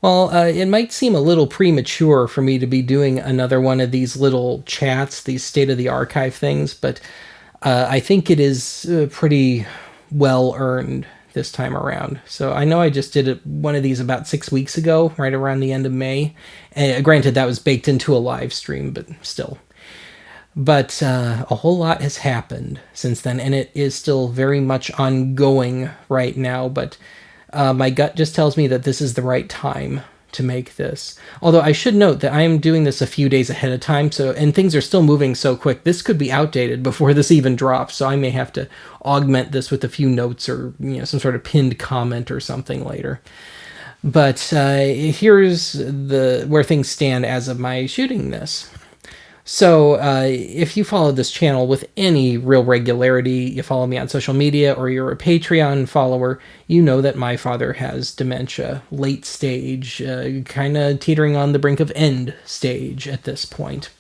Well, it might seem a little premature for me to be doing another one of these little chats, these state of the archive things, but I think it is pretty well earned this time around. So I know I just did one of these about 6 weeks ago, right around the end of May. Granted, that was baked into a live stream, but still. But a whole lot has happened since then, and it is still very much ongoing right now. But my gut just tells me that this is the right time to make this. Although I should note that I am doing this a few days ahead of time, and things are still moving so quick. This could be outdated before this even drops, so I may have to augment this with a few notes or some sort of pinned comment or something later. But here's where things stand as of my shooting this. So if you follow this channel with any real regularity, you follow me on social media, or you're a Patreon follower, you know that my father has dementia, late stage, kind of teetering on the brink of end stage at this point.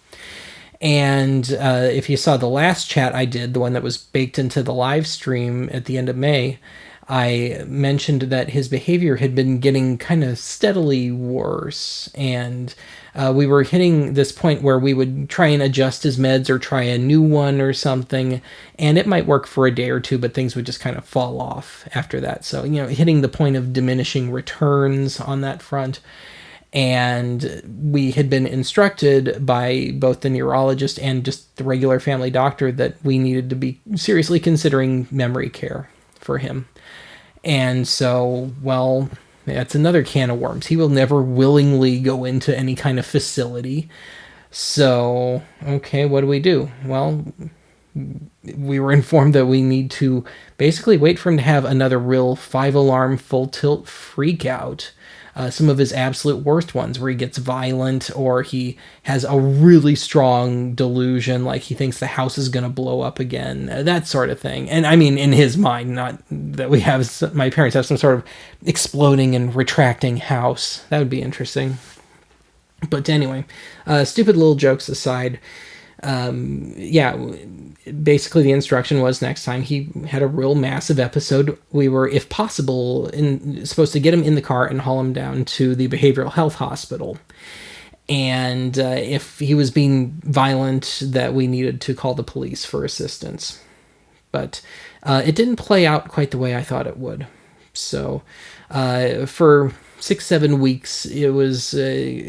And if you saw the last chat I did, the one that was baked into the live stream at the end of May, I mentioned that his behavior had been getting kind of steadily worse, and we were hitting this point where we would try and adjust his meds or try a new one or something, and it might work for a day or two, but things would just kind of fall off after that. So, hitting the point of diminishing returns on that front. And we had been instructed by both the neurologist and just the regular family doctor that we needed to be seriously considering memory care for him. And so, well, that's another can of worms. He will never willingly go into any kind of facility. So, okay, what do? Well, we were informed that we need to basically wait for him to have another real 5-alarm full tilt freak out. Some of his absolute worst ones where he gets violent or he has a really strong delusion, like he thinks the house is going to blow up again, that sort of thing. And I mean, in his mind, not that my parents have some sort of exploding and retracting house. That would be interesting. But anyway, stupid little jokes aside, basically the instruction was next time he had a real massive episode, we were, if possible, supposed to get him in the car and haul him down to the behavioral health hospital. And if he was being violent, that we needed to call the police for assistance. But it didn't play out quite the way I thought it would. So for 6-7 weeks, it was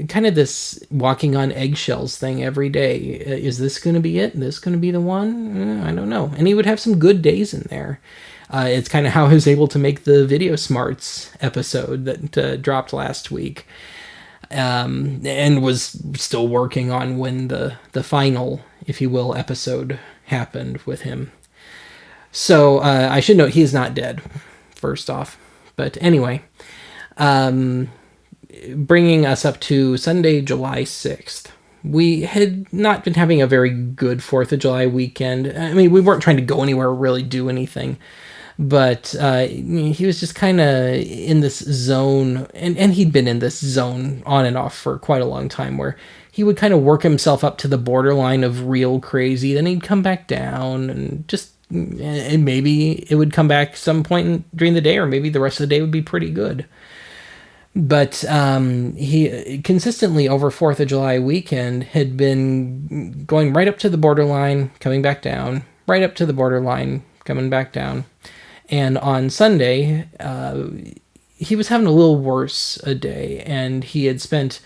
kind of this walking on eggshells thing every day. Is this going to be it? This going to be the one? I don't know. And he would have some good days in there. It's kind of how I was able to make the Video Smarts episode that dropped last week. And was still working on when the final, if you will, episode happened with him. So I should note he is not dead, first off. But anyway, bringing us up to Sunday, July 6th. We had not been having a very good 4th of July weekend. I mean, we weren't trying to go anywhere or really do anything. But he was just kind of in this zone, and he'd been in this zone on and off for quite a long time, where he would kind of work himself up to the borderline of real crazy, then he'd come back down, and maybe it would come back some point during the day, or maybe the rest of the day would be pretty good. But he consistently over 4th of July weekend had been going right up to the borderline, coming back down, right up to the borderline, coming back down. And on Sunday, he was having a little worse a day, and he had spent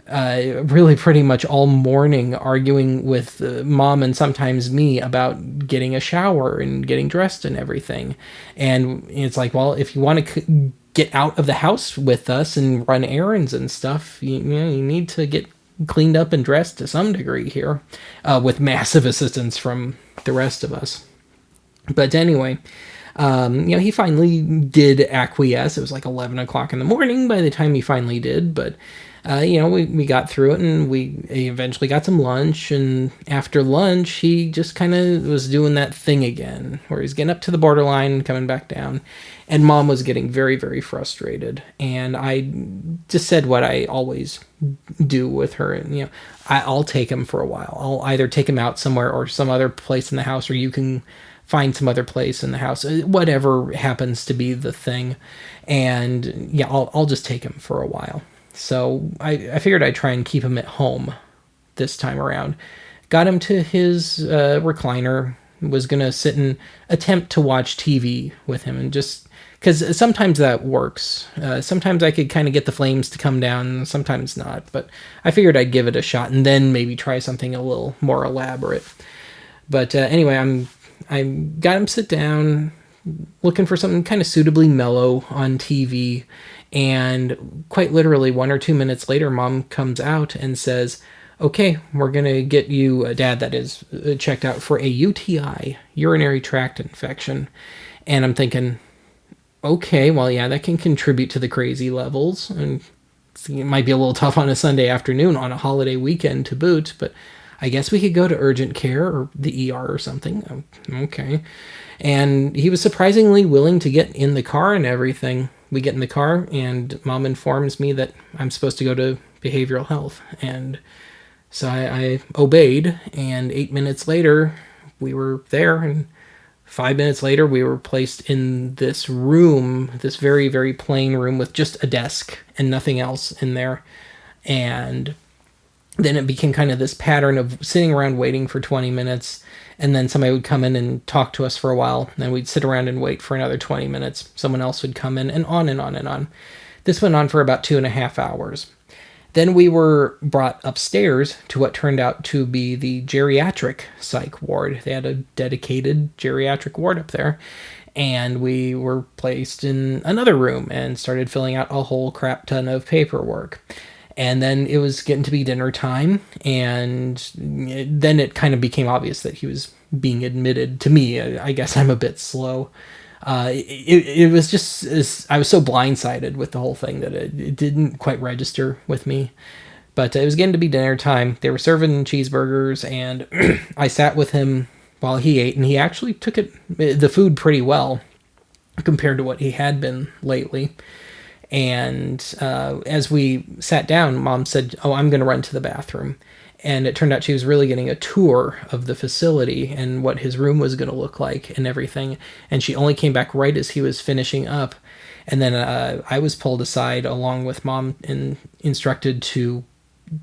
really pretty much all morning arguing with Mom and sometimes me about getting a shower and getting dressed and everything. And it's like, well, if you want to get out of the house with us and run errands and stuff, you need to get cleaned up and dressed to some degree here, with massive assistance from the rest of us. But anyway, he finally did acquiesce. It was like 11 o'clock in the morning by the time he finally did, but we got through it, and we eventually got some lunch, and after lunch, he just kind of was doing that thing again, where he's getting up to the borderline and coming back down, and Mom was getting very, very frustrated, and I just said what I always do with her, and, I'll take him for a while. I'll either take him out somewhere or some other place in the house, or you can find some other place in the house, whatever happens to be the thing, and I'll just take him for a while. So I figured I'd try and keep him at home this time around. Got him to his recliner, was going to sit and attempt to watch TV with him, and just because sometimes that works. Sometimes I could kind of get the flames to come down, sometimes not. But I figured I'd give it a shot and then maybe try something a little more elaborate. But anyway, I got him sit down, looking for something kind of suitably mellow on TV, and quite literally 1 or 2 minutes later, Mom comes out and says, "Okay, we're gonna get you, Dad, that is, checked out for a UTI, urinary tract infection." And I'm thinking, okay, well, yeah, that can contribute to the crazy levels, and it might be a little tough on a Sunday afternoon on a holiday weekend to boot, but I guess we could go to urgent care or the ER or something. Okay. And he was surprisingly willing to get in the car and everything. We get in the car, and Mom informs me that I'm supposed to go to behavioral health. And so I obeyed, and 8 minutes later, we were there, and 5 minutes later, we were placed in this room, this very, very plain room with just a desk and nothing else in there. And then it became kind of this pattern of sitting around waiting for 20 minutes, and then somebody would come in and talk to us for a while, and then we'd sit around and wait for another 20 minutes. Someone else would come in, and on and on and on. This went on for about 2.5 hours. Then we were brought upstairs to what turned out to be the geriatric psych ward. They had a dedicated geriatric ward up there. And we were placed in another room and started filling out a whole crap ton of paperwork. And then it was getting to be dinner time. And then it kind of became obvious that he was being admitted. To me, I guess I'm a bit slow. It was just, I was so blindsided with the whole thing that it didn't quite register with me. But it was getting to be dinner time. They were serving cheeseburgers, and I sat with him while he ate, and he actually took the food pretty well compared to what he had been lately. And as we sat down, Mom said, "Oh, I'm going to run to the bathroom." And it turned out she was really getting a tour of the facility and what his room was going to look like and everything. And she only came back right as he was finishing up. And then I was pulled aside along with Mom and instructed to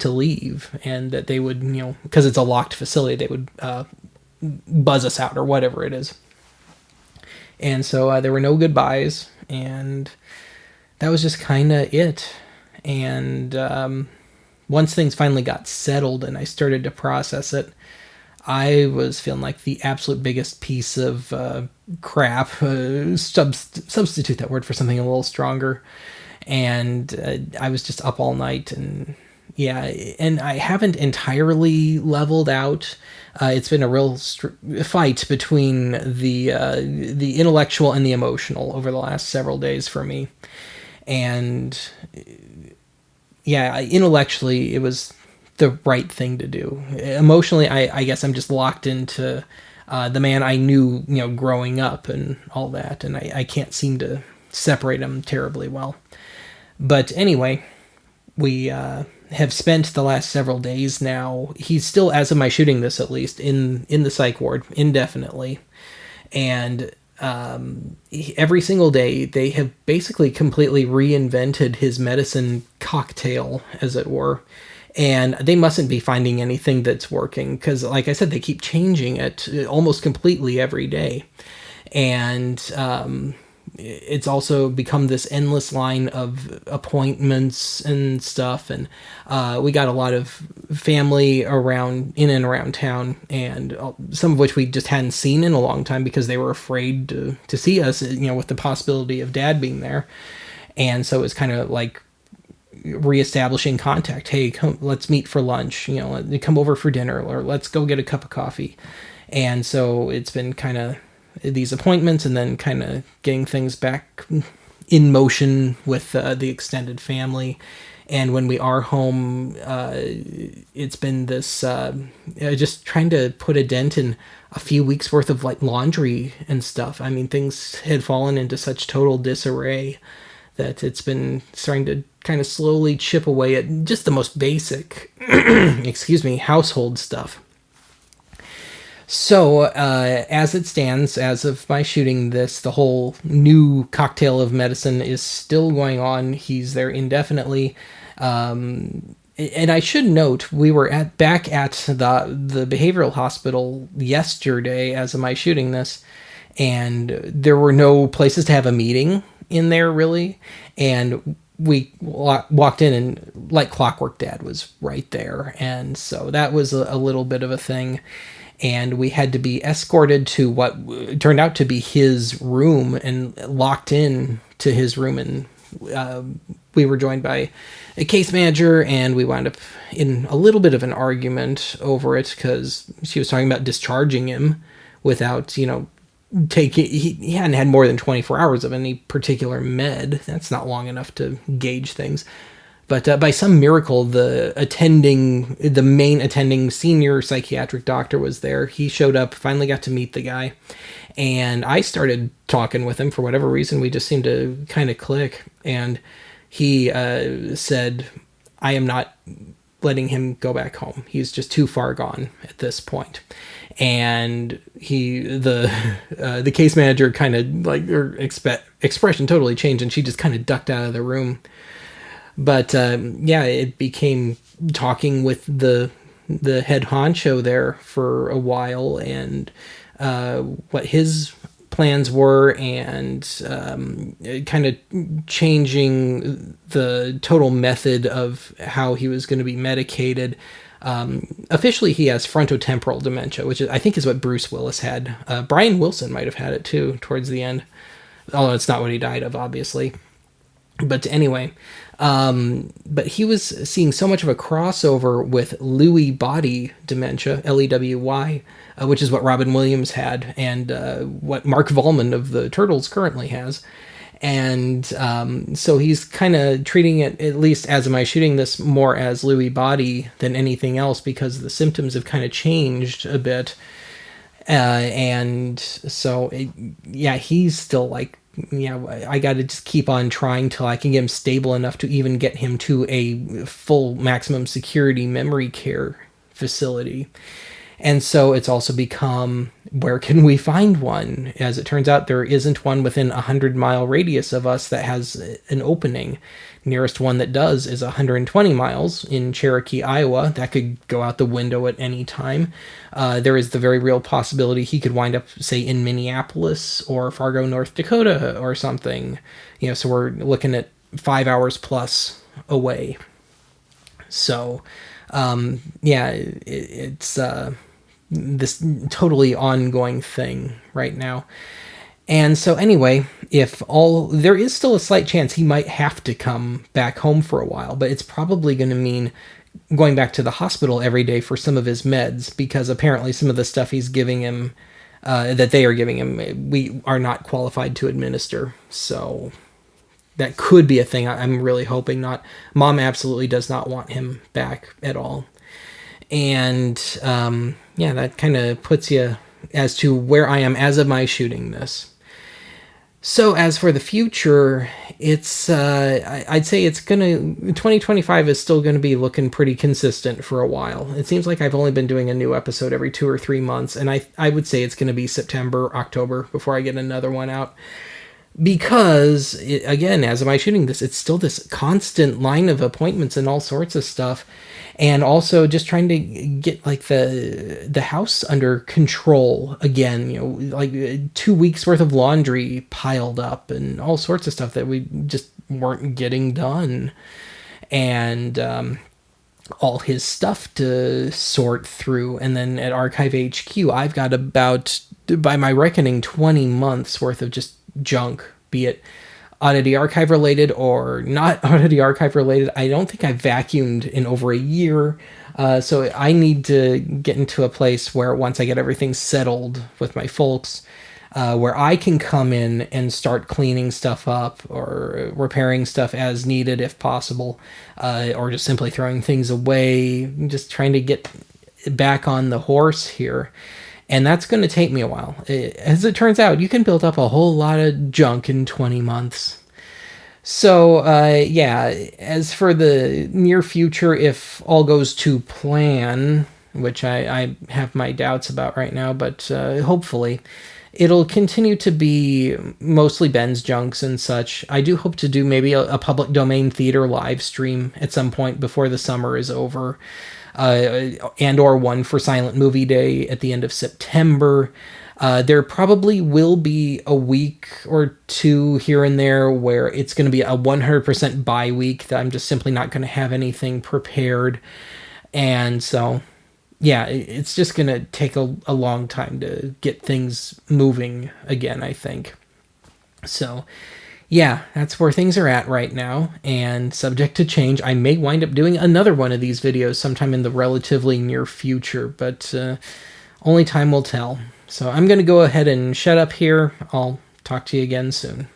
leave, and that they would, because it's a locked facility, they would buzz us out or whatever it is. And so there were no goodbyes, and that was just kind of it. And once things finally got settled and I started to process it, I was feeling like the absolute biggest piece of crap. Substitute that word for something a little stronger. And I was just up all night, and yeah, and I haven't entirely leveled out. It's been a real fight between the intellectual and the emotional over the last several days for me. And yeah, intellectually, it was the right thing to do. Emotionally, I guess I'm just locked into the man I knew, growing up and all that, and I can't seem to separate them terribly well. But anyway, we have spent the last several days now. He's still, as of my shooting this at least, in the psych ward indefinitely, and every single day they have basically completely reinvented his medicine cocktail, as it were. And they mustn't be finding anything that's working, because like I said, they keep changing it almost completely every day. And it's also become this endless line of appointments and stuff. And we got a lot of family in and around town, and some of which we just hadn't seen in a long time because they were afraid to see us, with the possibility of Dad being there. And so it's kind of like reestablishing contact. Hey, come, let's meet for lunch, come over for dinner, or let's go get a cup of coffee. And so it's been kind of these appointments, and then kind of getting things back in motion with the extended family. And when we are home, it's been this just trying to put a dent in a few weeks worth of like laundry and stuff. I mean, things had fallen into such total disarray that it's been starting to kind of slowly chip away at just the most basic, household stuff. So, as it stands, as of my shooting this, the whole new cocktail of medicine is still going on. He's there indefinitely. And I should note, we were back at the behavioral hospital yesterday as of my shooting this, and there were no places to have a meeting in there really, and we walked in and like clockwork, Dad was right there, and so that was a little bit of a thing. And we had to be escorted to what turned out to be his room and locked in to his room, and we were joined by a case manager, and we wound up in a little bit of an argument over it because she was talking about discharging him without, taking. He hadn't had more than 24 hours of any particular med. That's not long enough to gauge things. But by some miracle, the main attending senior psychiatric doctor was there. He showed up, finally got to meet the guy, and I started talking with him for whatever reason. We just seemed to kind of click, and he said, "I am not letting him go back home. He's just too far gone at this point." And the case manager kind of like her expression totally changed, and she just kind of ducked out of the room. But it became talking with the head honcho there for a while, and what his plans were, and kind of changing the total method of how he was going to be medicated. Officially, he has frontotemporal dementia, which I think is what Bruce Willis had. Brian Wilson might have had it too towards the end, although it's not what he died of, obviously. But anyway, but he was seeing so much of a crossover with Lewy body dementia, LewY, which is what Robin Williams had, and what Mark Volman of the Turtles currently has. And so he's kind of treating it, at least as am I shooting this, more as Lewy body than anything else, because the symptoms have kind of changed a bit. And so, he's still like, I got to just keep on trying till I can get him stable enough to even get him to a full maximum security memory care facility. And so it's also become, where can we find one? As it turns out, there isn't one within a 100-mile radius of us that has an opening. Nearest one that does is 120 miles in Cherokee, Iowa. That could go out the window at any time. There is the very real possibility he could wind up, say, in Minneapolis or Fargo, North Dakota or something. So we're looking at 5 hours plus away. So, it's this totally ongoing thing right now. And so anyway, there is still a slight chance he might have to come back home for a while, but it's probably going to mean going back to the hospital every day for some of his meds, because apparently some of the stuff he's giving him, that they are giving him, we are not qualified to administer. So that could be a thing. I'm really hoping not. Mom absolutely does not want him back at all. And that kind of puts you as to where I am as of my shooting this. So as for the future, it's I'd say 2025 is still going to be looking pretty consistent for a while. It seems like I've only been doing a new episode every 2 or 3 months, and I would say it's going to be September, October before I get another one out. Because, again, as am I shooting this, it's still this constant line of appointments and all sorts of stuff. And also just trying to get like the house under control again, like 2 weeks worth of laundry piled up and all sorts of stuff that we just weren't getting done. And all his stuff to sort through. And then at Archive HQ, I've got about, by my reckoning, 20 months worth of just junk, be it Oddity Archive related or not Oddity Archive related. I don't think I've vacuumed in over a year. So I need to get into a place where once I get everything settled with my folks, where I can come in and start cleaning stuff up or repairing stuff as needed if possible, or just simply throwing things away, just trying to get back on the horse here. And that's going to take me a while. As it turns out, you can build up a whole lot of junk in 20 months. So, as for the near future, if all goes to plan, which I have my doubts about right now, but hopefully, it'll continue to be mostly Ben's junks and such. I do hope to do maybe a public domain theater live stream at some point before the summer is over, and or one for Silent Movie Day at the end of September. There probably will be a week or two here and there where it's going to be a 100% bye week that I'm just simply not going to have anything prepared. And so, yeah, it's just going to take a long time to get things moving again, I think. So, yeah, that's where things are at right now. And subject to change, I may wind up doing another one of these videos sometime in the relatively near future, but only time will tell. So I'm going to go ahead and shut up here. I'll talk to you again soon.